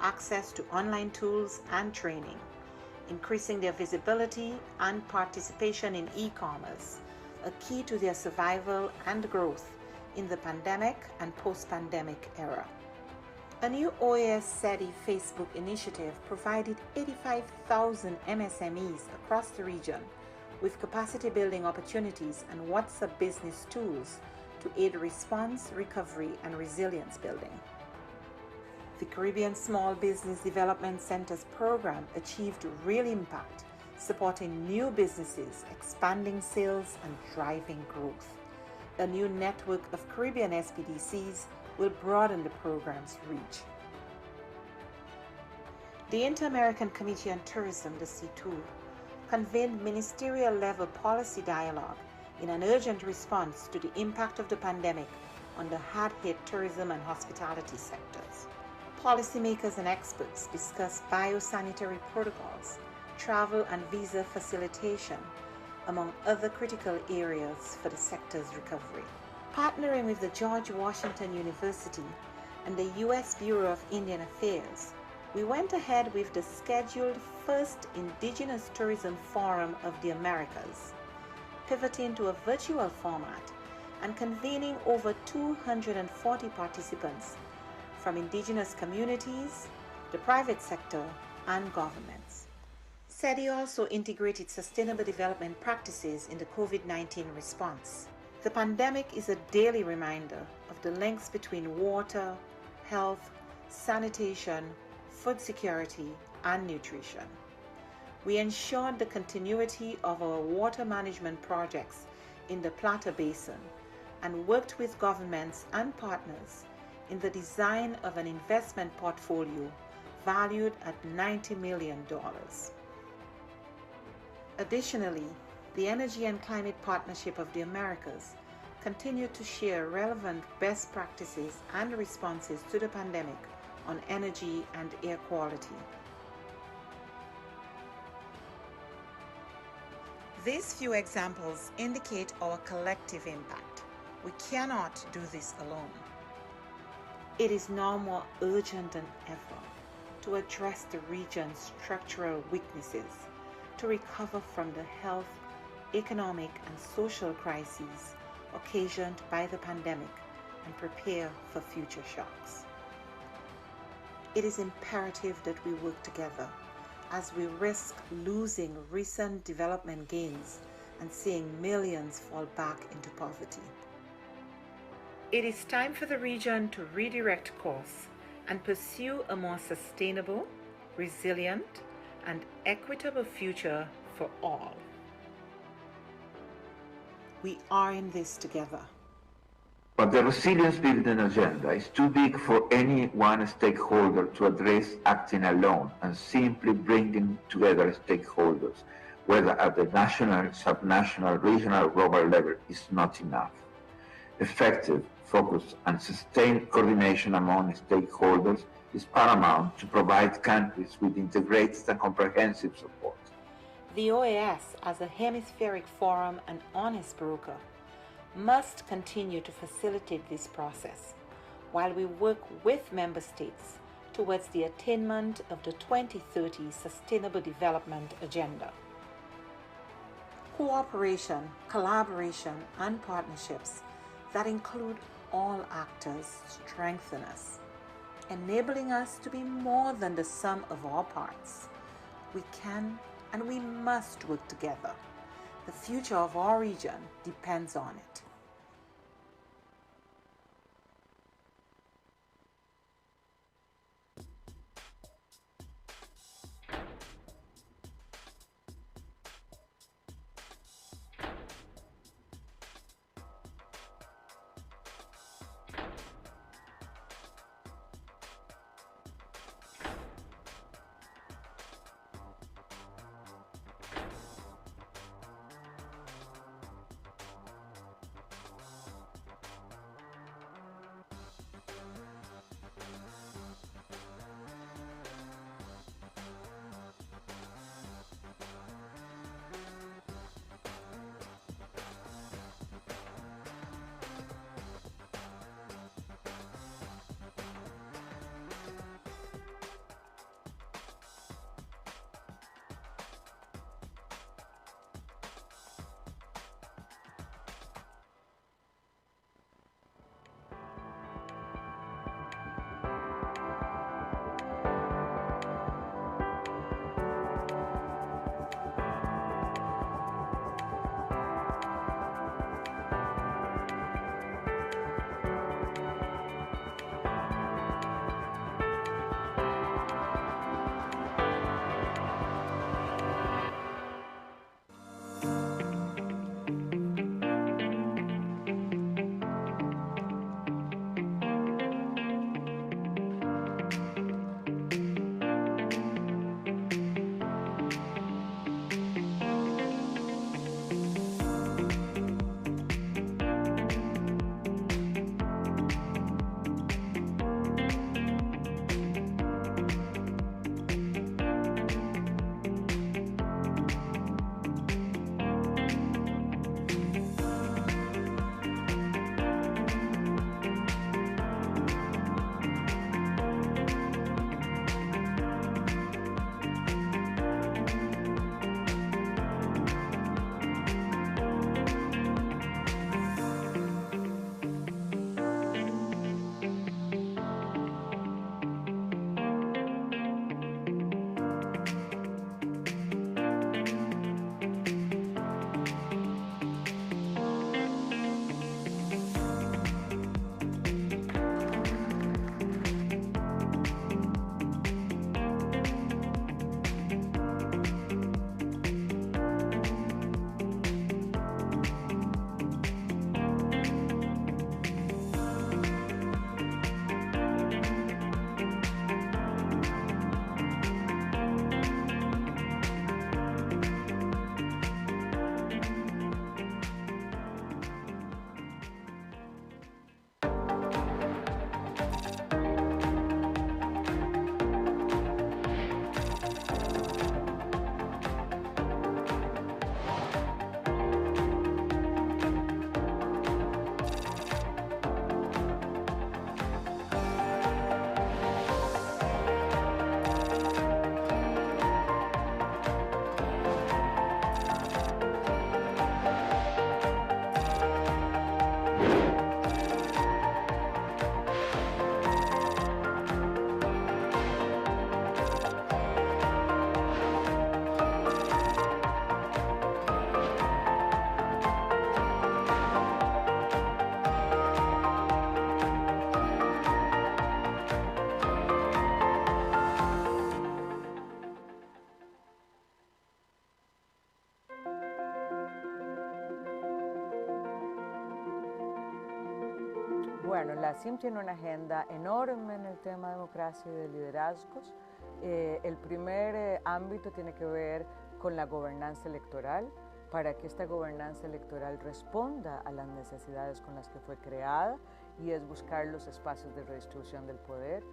access to online tools and training, increasing their visibility and participation in e-commerce, a key to their survival and growth in the pandemic and post-pandemic era. A new OAS SETI Facebook initiative provided 85,000 MSMEs across the region with capacity building opportunities and WhatsApp business tools to aid response, recovery, and resilience building. The Caribbean Small Business Development Centers program achieved real impact, supporting new businesses, expanding sales, and driving growth. A new network of Caribbean SBDCs will broaden the program's reach. The Inter-American Committee on Tourism, the CTOUR, convened ministerial-level policy dialogue in an urgent response to the impact of the pandemic on the hard-hit tourism and hospitality sectors. Policymakers and experts discussed biosanitary protocols, travel and visa facilitation, among other critical areas for the sector's recovery. Partnering with the George Washington University and the U.S. Bureau of Indian Affairs, we went ahead with the scheduled first Indigenous Tourism Forum of the Americas, pivoting to a virtual format and convening over 240 participants from indigenous communities, the private sector, and governments. SETI also integrated sustainable development practices in the COVID-19 response. The pandemic is a daily reminder of the links between water, health, sanitation, food security, and nutrition. We ensured the continuity of our water management projects in the Plata Basin and worked with governments and partners in the design of an investment portfolio valued at $90 million. Additionally, the Energy and Climate Partnership of the Americas continued to share relevant best practices and responses to the pandemic on energy and air quality. These few examples indicate our collective impact. We cannot do this alone. It is now more urgent than ever to address the region's structural weaknesses, to recover from the health, economic, and social crises occasioned by the pandemic and prepare for future shocks. It is imperative that we work together as we risk losing recent development gains and seeing millions fall back into poverty. It is time for the region to redirect course and pursue a more sustainable, resilient, and equitable future for all. We are in this together. But the resilience building agenda is too big for any one stakeholder to address acting alone, and simply bringing together stakeholders, whether at the national, subnational, regional, or global level, is not enough. Effective, focused, and sustained coordination among stakeholders is paramount to provide countries with integrated and comprehensive support. The OAS, as a hemispheric forum and honest broker, must continue to facilitate this process while we work with member states towards the attainment of the 2030 Sustainable Development Agenda. Cooperation, collaboration, and partnerships that include all actors strengthen us, enabling us to be more than the sum of our parts. We can and we must work together. The future of our region depends on it. Bueno, la CIM tiene una agenda enorme en el tema de democracia y de liderazgos. El primer ámbito tiene que ver con la gobernanza electoral, para que esta gobernanza electoral responda a las necesidades con las que fue creada, y es buscar los espacios de redistribución del poder.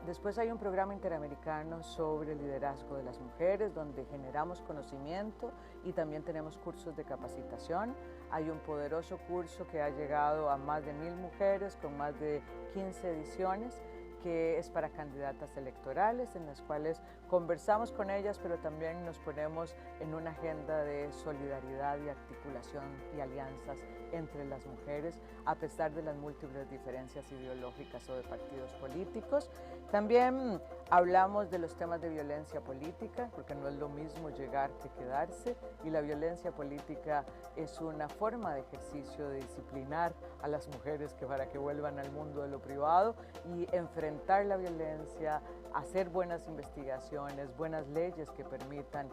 Después hay un programa interamericano sobre el liderazgo de las mujeres, donde generamos conocimiento y también tenemos cursos de capacitación. Hay un poderoso curso que ha llegado a más de 1000 mujeres con más de 15 ediciones, que es para candidatas electorales, en las cuales conversamos con ellas, pero también nos ponemos en una agenda de solidaridad y articulación y alianzas entre las mujeres, a pesar de las múltiples diferencias ideológicas o de partidos políticos. También hablamos de los temas de violencia política, porque no es lo mismo llegar que quedarse, y la violencia política es una forma de ejercicio de disciplinar a las mujeres para que vuelvan al mundo de lo privado y enfrentar la violencia, hacer buenas investigaciones, buenas leyes que permitan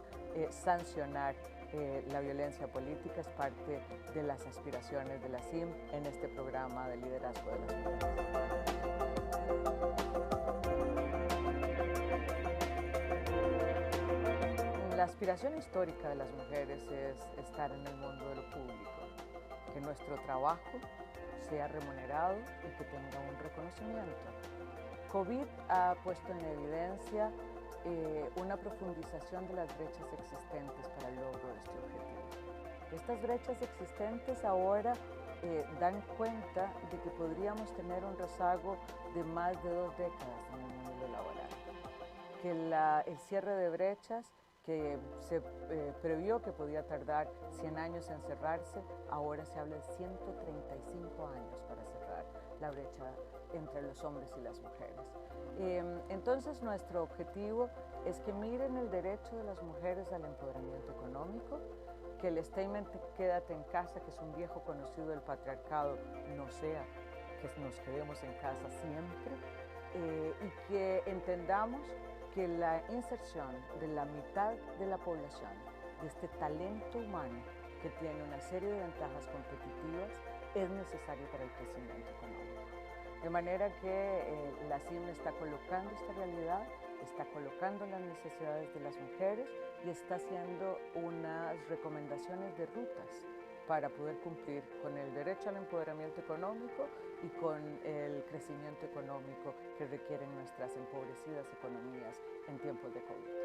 sancionar la violencia política. Es parte de las aspiraciones de la CIM en este programa de liderazgo de las mujeres. La aspiración histórica de las mujeres es estar en el mundo de lo público, que nuestro trabajo sea remunerado y que tenga un reconocimiento. COVID ha puesto en evidencia una profundización de las brechas existentes para el logro de este objetivo. Estas brechas existentes ahora dan cuenta de que podríamos tener un rezago de más de 2 décadas en el mundo laboral, que el cierre de brechas que se previó que podía tardar 100 años en cerrarse, ahora se habla de 135 años para cerrar la brecha entre los hombres y las mujeres. Entonces nuestro objetivo es que miren el derecho de las mujeres al empoderamiento económico, que el statement "quédate en casa", que es un viejo conocido del patriarcado, no sea que nos quedemos en casa siempre, y que entendamos que la inserción de la mitad de la población, de este talento humano que tiene una serie de ventajas competitivas, es necesario para el crecimiento económico. De manera que la CIM está colocando esta realidad, está colocando las necesidades de las mujeres y está haciendo unas recomendaciones de rutas para poder cumplir con el derecho al empoderamiento económico y con el crecimiento económico que requieren nuestras empobrecidas economías en tiempos de COVID.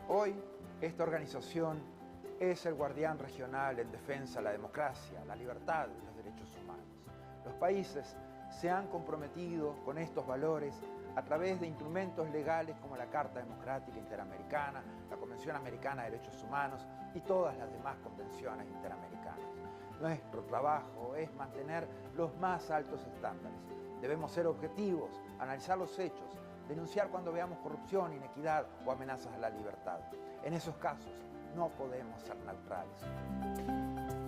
Hoy, esta organización es el guardián regional en defensa de la democracia, la libertad y los derechos humanos. Los países se han comprometido con estos valores a través de instrumentos legales como la Carta Democrática Interamericana, la Convención Americana de Derechos Humanos y todas las demás convenciones interamericanas. Nuestro trabajo es mantener los más altos estándares. Debemos ser objetivos, analizar los hechos, denunciar cuando veamos corrupción, inequidad o amenazas a la libertad. En esos casos no podemos ser neutrales.